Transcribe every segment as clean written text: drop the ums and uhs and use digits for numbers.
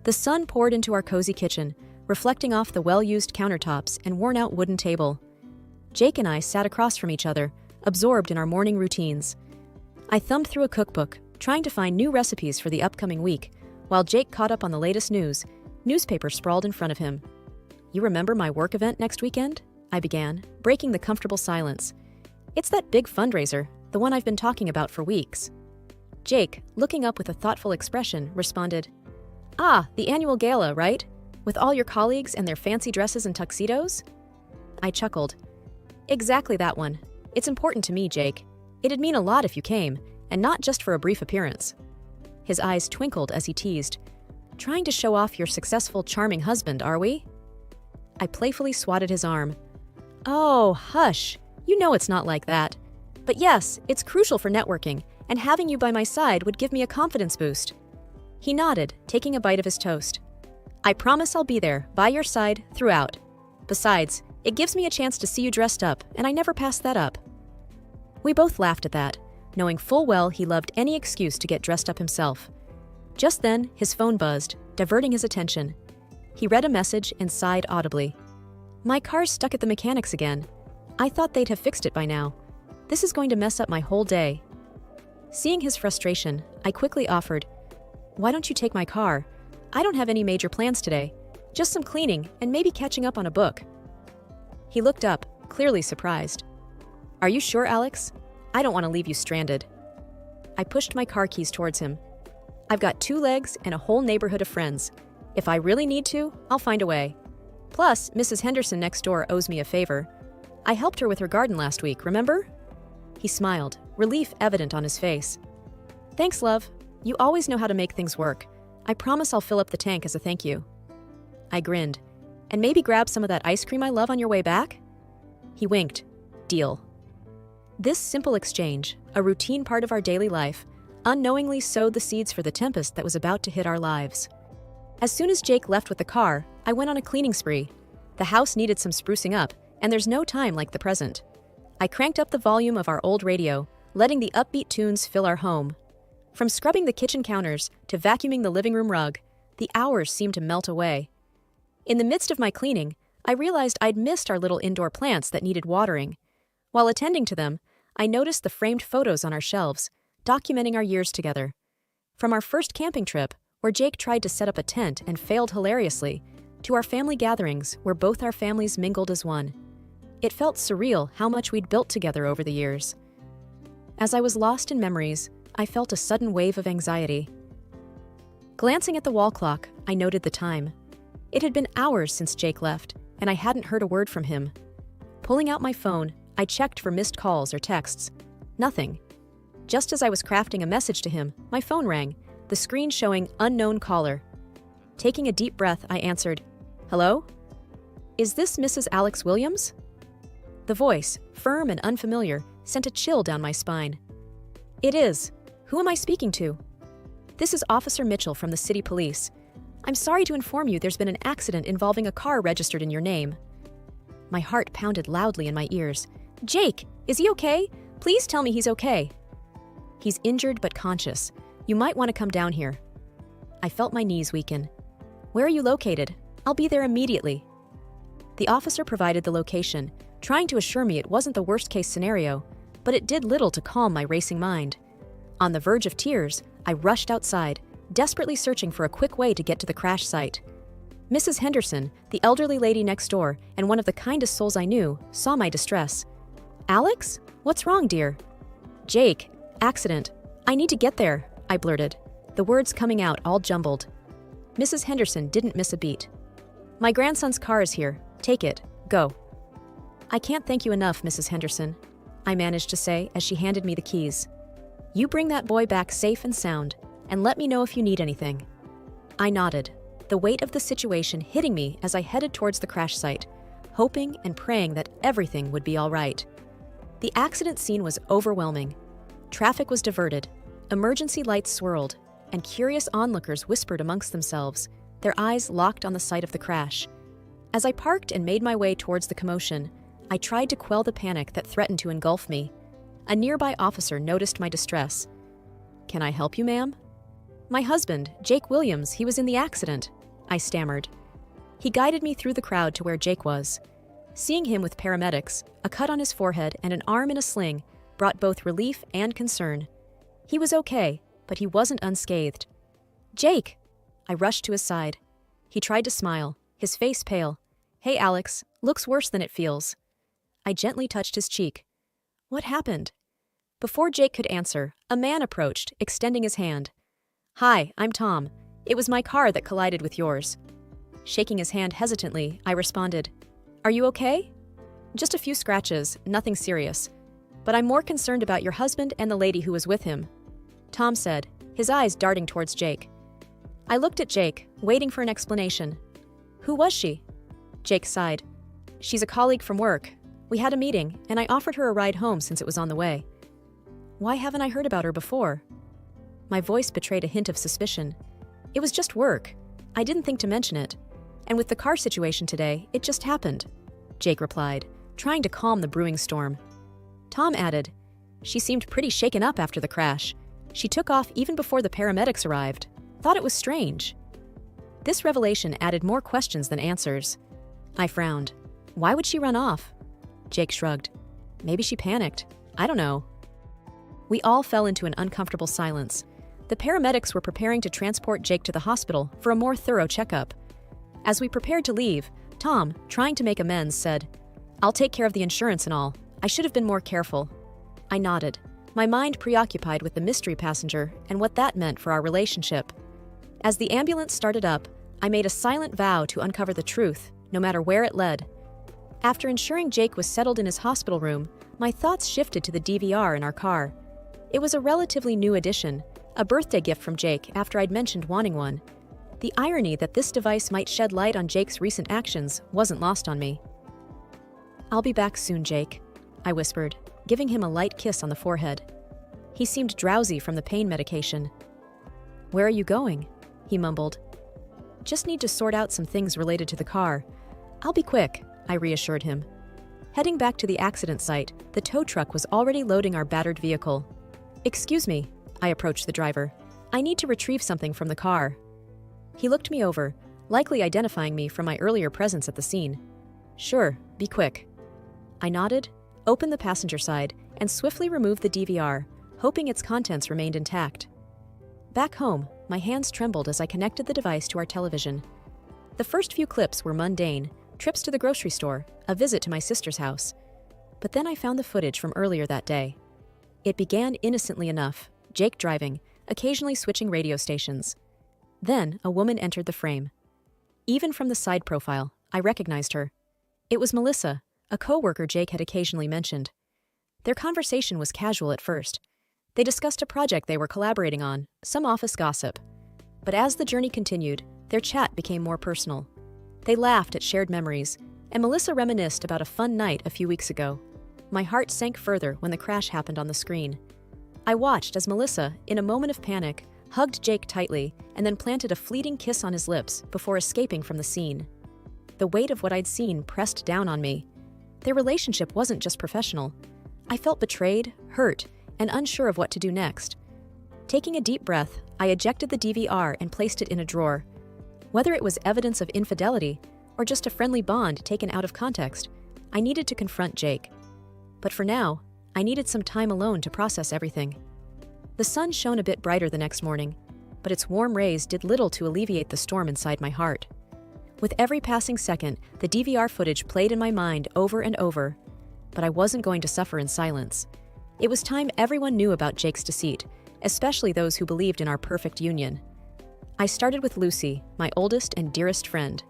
The sun poured into our cozy kitchen, reflecting off the well-used countertops and worn-out wooden table. Jake and I sat across from each other, absorbed in our morning routines. I thumbed through a cookbook, trying to find new recipes for the upcoming week, while Jake caught up on the latest news. Newspaper sprawled in front of him. "You remember my work event next weekend?" I began, breaking the comfortable silence. "It's that big fundraiser, the one I've been talking about for weeks." Jake, looking up with a thoughtful expression, responded, "Ah, the annual gala, right? With all your colleagues and their fancy dresses and tuxedos?" I chuckled. "Exactly that one. It's important to me, Jake. It'd mean a lot if you came, and not just for a brief appearance." His eyes twinkled as he teased. "Trying to show off your successful, charming husband, are we?" I playfully swatted his arm. "Oh, hush. You know it's not like that. But yes, it's crucial for networking, and having you by my side would give me a confidence boost." He nodded, taking a bite of his toast. "I promise I'll be there, by your side, throughout. Besides, it gives me a chance to see you dressed up, and I never pass that up." We both laughed at that, knowing full well he loved any excuse to get dressed up himself. Just then, his phone buzzed, diverting his attention. He read a message and sighed audibly. "My car's stuck at the mechanics again. I thought they'd have fixed it by now. This is going to mess up my whole day." Seeing his frustration, I quickly offered, "Why don't you take my car? I don't have any major plans today. Just some cleaning and maybe catching up on a book." He looked up, clearly surprised. "Are you sure, Alex? I don't want to leave you stranded." I pushed my car keys towards him. "I've got 2 legs and a whole neighborhood of friends. If I really need to, I'll find a way. Plus, Mrs. Henderson next door owes me a favor. I helped her with her garden last week, remember?" He smiled, relief evident on his face. "Thanks, love. You always know how to make things work. I promise I'll fill up the tank as a thank you." I grinned. "And maybe grab some of that ice cream I love on your way back?" He winked. "Deal." This simple exchange, a routine part of our daily life, unknowingly sowed the seeds for the tempest that was about to hit our lives. As soon as Jake left with the car, I went on a cleaning spree. The house needed some sprucing up, and there's no time like the present. I cranked up the volume of our old radio, letting the upbeat tunes fill our home. From scrubbing the kitchen counters to vacuuming the living room rug, the hours seemed to melt away. In the midst of my cleaning, I realized I'd missed our little indoor plants that needed watering. While attending to them, I noticed the framed photos on our shelves, documenting our years together. From our first camping trip, where Jake tried to set up a tent and failed hilariously, to our family gatherings where both our families mingled as one. It felt surreal how much we'd built together over the years. As I was lost in memories, I felt a sudden wave of anxiety. Glancing at the wall clock, I noted the time. It had been hours since Jake left, and I hadn't heard a word from him. Pulling out my phone, I checked for missed calls or texts. Nothing. Just as I was crafting a message to him, my phone rang, the screen showing unknown caller. Taking a deep breath, I answered, "Hello? Is this Mrs. Alex Williams?" The voice, firm and unfamiliar, sent a chill down my spine. "It is. Who am I speaking to?" "This is Officer Mitchell from the City Police. I'm sorry to inform you there's been an accident involving a car registered in your name." My heart pounded loudly in my ears. "Jake, is he okay? Please tell me he's okay." "He's injured but conscious. You might want to come down here." I felt my knees weaken. "Where are you located? I'll be there immediately." The officer provided the location, trying to assure me it wasn't the worst-case scenario, but it did little to calm my racing mind. On the verge of tears, I rushed outside, desperately searching for a quick way to get to the crash site. Mrs. Henderson, the elderly lady next door and one of the kindest souls I knew, saw my distress. "Alex? What's wrong, dear?" "Jake, accident. I need to get there," I blurted, the words coming out all jumbled. Mrs. Henderson didn't miss a beat. "My grandson's car is here. Take it. Go." "I can't thank you enough, Mrs. Henderson," I managed to say as she handed me the keys. "You bring that boy back safe and sound, and let me know if you need anything." I nodded, the weight of the situation hitting me as I headed towards the crash site, hoping and praying that everything would be all right. The accident scene was overwhelming. Traffic was diverted, emergency lights swirled, and curious onlookers whispered amongst themselves, their eyes locked on the site of the crash. As I parked and made my way towards the commotion, I tried to quell the panic that threatened to engulf me. A nearby officer noticed my distress. "Can I help you, ma'am?" My husband, Jake Williams, he was in the accident, I stammered. He guided me through the crowd to where Jake was. Seeing him with paramedics, a cut on his forehead and an arm in a sling, brought both relief and concern. He was okay, but he wasn't unscathed. Jake! I rushed to his side. He tried to smile, his face pale. Hey, Alex, looks worse than it feels. I gently touched his cheek. What happened? Before Jake could answer, a man approached, extending his hand. Hi, I'm Tom. It was my car that collided with yours. Shaking his hand hesitantly, I responded, Are you okay? Just a few scratches, nothing serious. But I'm more concerned about your husband and the lady who was with him, Tom said, his eyes darting towards Jake. I looked at Jake, waiting for an explanation. Who was she? Jake sighed. She's a colleague from work. We had a meeting, and I offered her a ride home since it was on the way. Why haven't I heard about her before? My voice betrayed a hint of suspicion. It was just work. I didn't think to mention it. And with the car situation today, it just happened, Jake replied, trying to calm the brewing storm. Tom added, She seemed pretty shaken up after the crash. She took off even before the paramedics arrived. Thought it was strange. This revelation added more questions than answers. I frowned. Why would she run off? Jake shrugged. Maybe she panicked. I don't know. We all fell into an uncomfortable silence. The paramedics were preparing to transport Jake to the hospital for a more thorough checkup. As we prepared to leave, Tom, trying to make amends, said, I'll take care of the insurance and all. I should have been more careful. I nodded, my mind preoccupied with the mystery passenger and what that meant for our relationship. As the ambulance started up, I made a silent vow to uncover the truth, no matter where it led. After ensuring Jake was settled in his hospital room, my thoughts shifted to the DVR in our car. It was a relatively new addition, a birthday gift from Jake after I'd mentioned wanting one. The irony that this device might shed light on Jake's recent actions wasn't lost on me. I'll be back soon, Jake, I whispered, giving him a light kiss on the forehead. He seemed drowsy from the pain medication. Where are you going? He mumbled. Just need to sort out some things related to the car. I'll be quick, I reassured him. Heading back to the accident site, the tow truck was already loading our battered vehicle. Excuse me, I approached the driver. I need to retrieve something from the car. He looked me over, likely identifying me from my earlier presence at the scene. Sure, be quick. I nodded, opened the passenger side, and swiftly removed the DVR, hoping its contents remained intact. Back home, my hands trembled as I connected the device to our television. The first few clips were mundane, trips to the grocery store, a visit to my sister's house. But then I found the footage from earlier that day. It began innocently enough, Jake driving, occasionally switching radio stations. Then a woman entered the frame. Even from the side profile, I recognized her. It was Melissa, a coworker Jake had occasionally mentioned. Their conversation was casual at first. They discussed a project they were collaborating on, some office gossip. But as the journey continued, their chat became more personal. They laughed at shared memories, and Melissa reminisced about a fun night a few weeks ago. My heart sank further when the crash happened on the screen. I watched as Melissa, in a moment of panic, hugged Jake tightly and then planted a fleeting kiss on his lips before escaping from the scene. The weight of what I'd seen pressed down on me. Their relationship wasn't just professional. I felt betrayed, hurt, and unsure of what to do next. Taking a deep breath, I ejected the DVR and placed it in a drawer. Whether it was evidence of infidelity or just a friendly bond taken out of context, I needed to confront Jake. But for now, I needed some time alone to process everything. The sun shone a bit brighter the next morning, but its warm rays did little to alleviate the storm inside my heart. With every passing second, the DVR footage played in my mind over and over, but I wasn't going to suffer in silence. It was time everyone knew about Jake's deceit, especially those who believed in our perfect union. I started with Lucy, my oldest and dearest friend.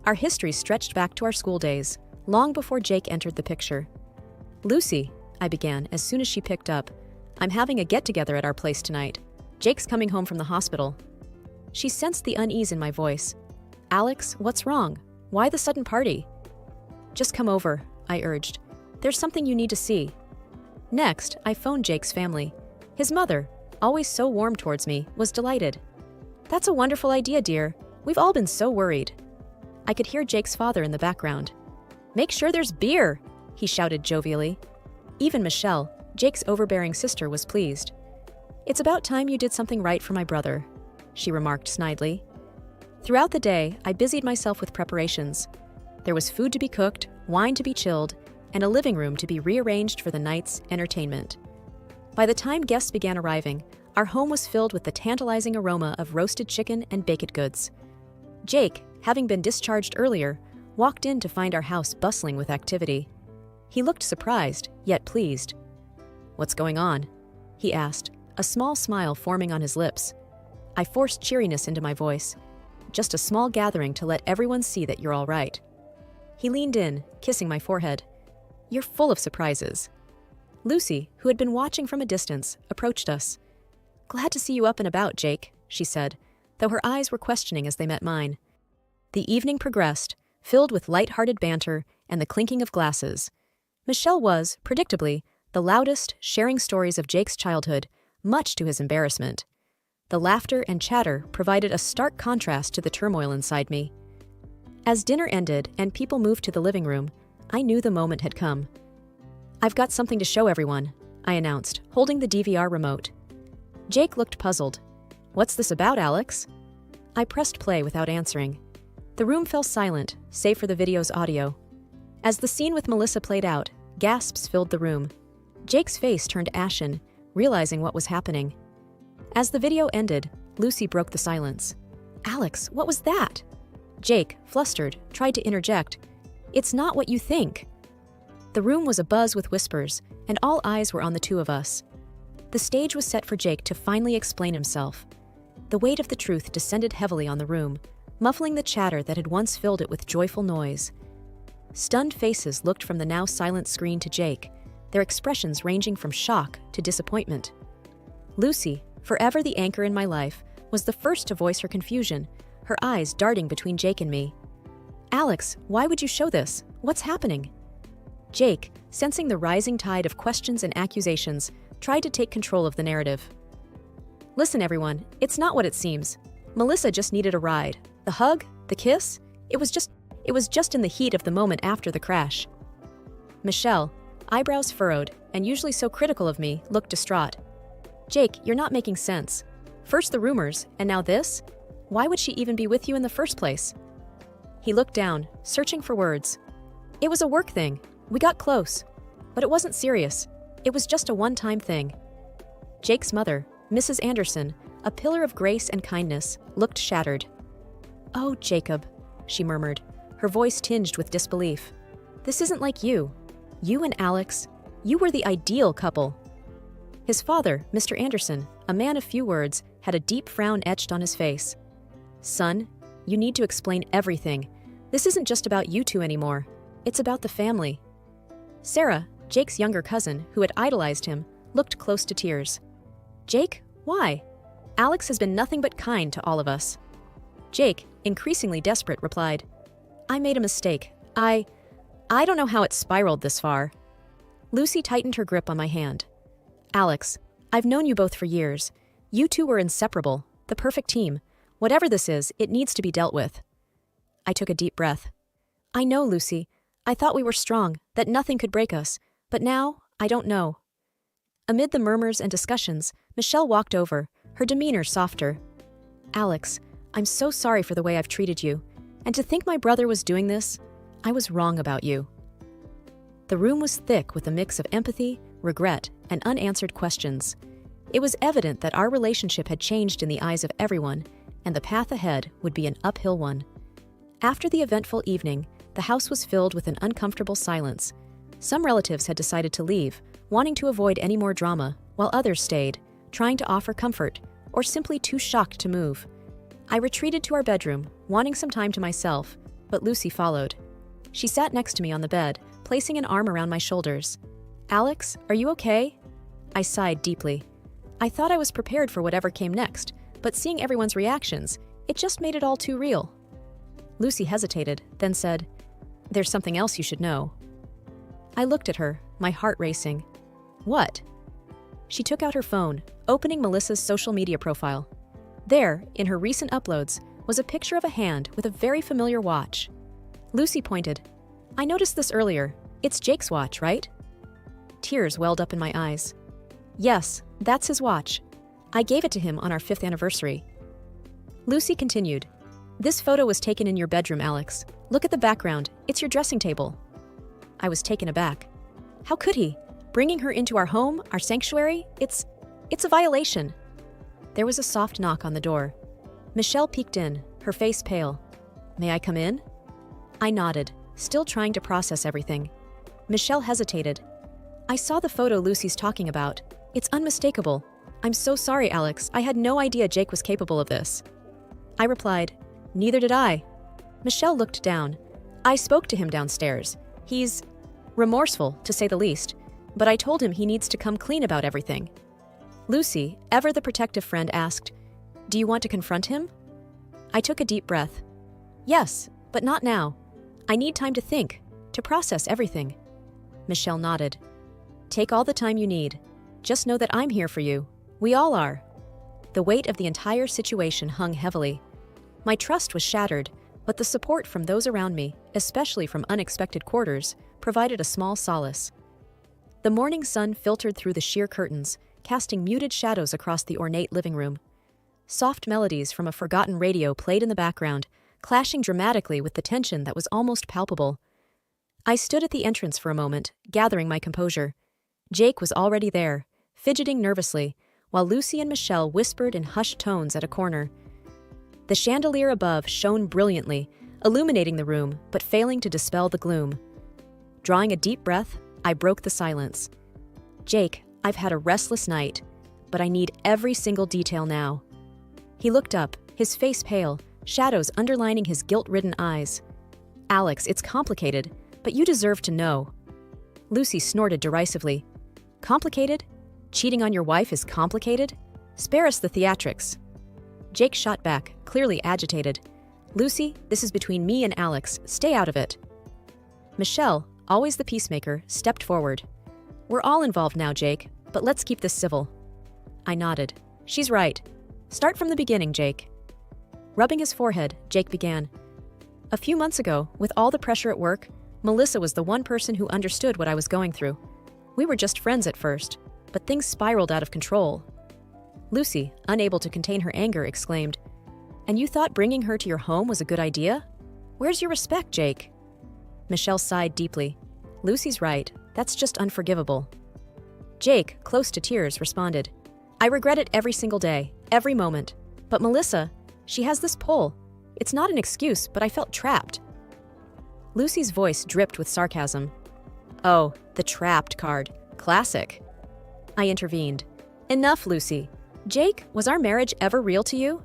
Our history stretched back to our school days, long before Jake entered the picture. Lucy, I began as soon as she picked up, I'm having a get-together at our place tonight. Jake's coming home from the hospital. She sensed the unease in my voice. Alex, what's wrong? Why the sudden party? Just come over, I urged. There's something you need to see. Next, I phoned Jake's family. His mother, always so warm towards me, was delighted. That's a wonderful idea, dear. We've all been so worried. I could hear Jake's father in the background. Make sure there's beer, he shouted jovially. Even Michelle, Jake's overbearing sister, was pleased. It's about time you did something right for my brother. she remarked snidely. Throughout the day, I busied myself with preparations. There was food to be cooked, wine to be chilled, and a living room to be rearranged for the night's entertainment. By the time guests began arriving, our home was filled with the tantalizing aroma of roasted chicken and baked goods. Jake, having been discharged earlier, walked in to find our house bustling with activity. He looked surprised, yet pleased. "What's going on?" he asked, a small smile forming on his lips. I forced cheeriness into my voice. "Just a small gathering to let everyone see that you're all right." He leaned in, kissing my forehead. "You're full of surprises." Lucy, who had been watching from a distance, approached us. "Glad to see you up and about, Jake," she said, though her eyes were questioning as they met mine. The evening progressed, filled with light-hearted banter and the clinking of glasses. Michelle was, predictably, the loudest, sharing stories of Jake's childhood, much to his embarrassment. The laughter and chatter provided a stark contrast to the turmoil inside me. As dinner ended and people moved to the living room, I knew the moment had come. "I've got something to show everyone," I announced, holding the DVR remote. Jake looked puzzled. "What's this about, Alex?" I pressed play without answering. The room fell silent, save for the video's audio. As the scene with Melissa played out, gasps filled the room. Jake's face turned ashen, realizing what was happening. As the video ended, Lucy broke the silence. "Alex, what was that?" Jake, flustered, tried to interject. "It's not what you think." The room was abuzz with whispers, and all eyes were on the two of us. The stage was set for Jake to finally explain himself. The weight of the truth descended heavily on the room, muffling the chatter that had once filled it with joyful noise. Stunned faces looked from the now silent screen to Jake, their expressions ranging from shock to disappointment. Lucy, forever the anchor in my life, was the first to voice her confusion, her eyes darting between Jake and me. "Alex, why would you show this? What's happening?" Jake, sensing the rising tide of questions and accusations, tried to take control of the narrative. "Listen, everyone, it's not what it seems. Melissa just needed a ride. The hug, the kiss, it was just in the heat of the moment after the crash." Michelle, eyebrows furrowed and usually so critical of me, looked distraught. "Jake, you're not making sense. First the rumors, and now this? Why would she even be with you in the first place?" He looked down, searching for words. "It was a work thing. We got close. But it wasn't serious. It was just a one-time thing." Jake's mother, Mrs. Anderson, a pillar of grace and kindness, looked shattered. "Oh, Jacob," she murmured, her voice tinged with disbelief. "This isn't like you. You and Alex, you were the ideal couple." His father, Mr. Anderson, a man of few words, had a deep frown etched on his face. "Son, you need to explain everything. This isn't just about you two anymore. It's about the family." Sarah, Jake's younger cousin, who had idolized him, looked close to tears. "Jake, why? Alex has been nothing but kind to all of us." Jake, increasingly desperate, replied, "I made a mistake. I don't know how it spiraled this far." Lucy tightened her grip on my hand. "Alex, I've known you both for years. You two were inseparable, the perfect team. Whatever this is, it needs to be dealt with." I took a deep breath. "I know, Lucy. I thought we were strong, that nothing could break us, but now, I don't know." Amid the murmurs and discussions, Michelle walked over, her demeanor softer. "Alex, I'm so sorry for the way I've treated you, and to think my brother was doing this, I was wrong about you." The room was thick with a mix of empathy, regret, and unanswered questions. It was evident that our relationship had changed in the eyes of everyone, and the path ahead would be an uphill one. After the eventful evening, the house was filled with an uncomfortable silence. Some relatives had decided to leave, wanting to avoid any more drama, while others stayed, trying to offer comfort, or simply too shocked to move. I retreated to our bedroom, wanting some time to myself, but Lucy followed. She sat next to me on the bed, placing an arm around my shoulders. "Alex, are you okay?" I sighed deeply. I thought I was prepared for whatever came next, but seeing everyone's reactions, it just made it all too real. Lucy hesitated, then said, "There's something else you should know." I looked at her, my heart racing. "What?" She took out her phone, opening Melissa's social media profile. There, in her recent uploads, was a picture of a hand with a very familiar watch. Lucy pointed. "I noticed this earlier. It's Jake's watch, right?" Tears welled up in my eyes. "Yes, that's his watch. I gave it to him on our 5th anniversary." Lucy continued. This photo was taken in your bedroom, Alex. Look at the background. It's your dressing table. I was taken aback. How could he? Bringing her into our home, our sanctuary? It's a violation. There was a soft knock on the door. Michelle peeked in, her face pale. May I come in? I nodded, still trying to process everything. Michelle hesitated. I saw the photo Lucy's talking about. It's unmistakable. I'm so sorry, Alex. I had no idea Jake was capable of this. I replied, Neither did I. Michelle looked down. I spoke to him downstairs. He's remorseful, to say the least, but I told him he needs to come clean about everything. Lucy, ever the protective friend, asked, Do you want to confront him? I took a deep breath. Yes, but not now. I need time to think, to process everything. Michelle nodded. Take all the time you need. Just know that I'm here for you. We all are. The weight of the entire situation hung heavily. My trust was shattered, but the support from those around me, especially from unexpected quarters, provided a small solace. The morning sun filtered through the sheer curtains, casting muted shadows across the ornate living room. Soft melodies from a forgotten radio played in the background, clashing dramatically with the tension that was almost palpable. I stood at the entrance for a moment, gathering my composure. Jake was already there, fidgeting nervously, while Lucy and Michelle whispered in hushed tones at a corner. The chandelier above shone brilliantly, illuminating the room, but failing to dispel the gloom. Drawing a deep breath, I broke the silence. Jake, I've had a restless night, but I need every single detail now. He looked up, his face pale, shadows underlining his guilt-ridden eyes. Alex, it's complicated, but you deserve to know. Lucy snorted derisively. Complicated? Cheating on your wife is complicated? Spare us the theatrics. Jake shot back, clearly agitated. Lucy, this is between me and Alex. Stay out of it. Michelle, always the peacemaker, stepped forward. We're all involved now, Jake, but let's keep this civil. I nodded. She's right. Start from the beginning, Jake. Rubbing his forehead, Jake began. A few months ago, with all the pressure at work, Melissa was the one person who understood what I was going through. We were just friends at first, but things spiraled out of control. Lucy, unable to contain her anger, exclaimed, And you thought bringing her to your home was a good idea? Where's your respect, Jake? Michelle sighed deeply. Lucy's right. That's just unforgivable. Jake, close to tears, responded, I regret it every single day, every moment. But Melissa, she has this pull. It's not an excuse, but I felt trapped. Lucy's voice dripped with sarcasm. Oh, the trapped card. Classic. I intervened. Enough, Lucy. Jake, was our marriage ever real to you?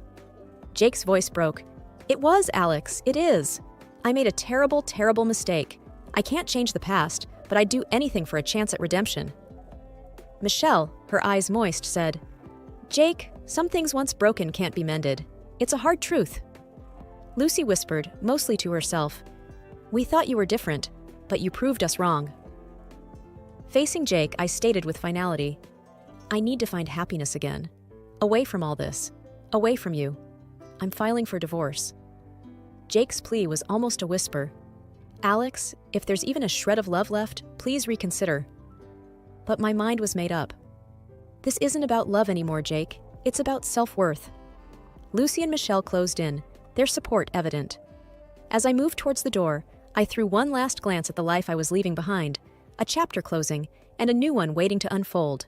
Jake's voice broke. It was, Alex. It is. I made a terrible, terrible mistake. I can't change the past, but I'd do anything for a chance at redemption. Michelle, her eyes moist, said, Jake, some things once broken can't be mended. It's a hard truth. Lucy whispered, mostly to herself, We thought you were different, but you proved us wrong. Facing Jake, I stated with finality, I need to find happiness again. Away from all this. Away from you. I'm filing for divorce. Jake's plea was almost a whisper. Alex, if there's even a shred of love left, please reconsider. But my mind was made up. This isn't about love anymore, Jake. It's about self-worth. Lucy and Michelle closed in, their support evident. As I moved towards the door, I threw one last glance at the life I was leaving behind, a chapter closing, and a new one waiting to unfold.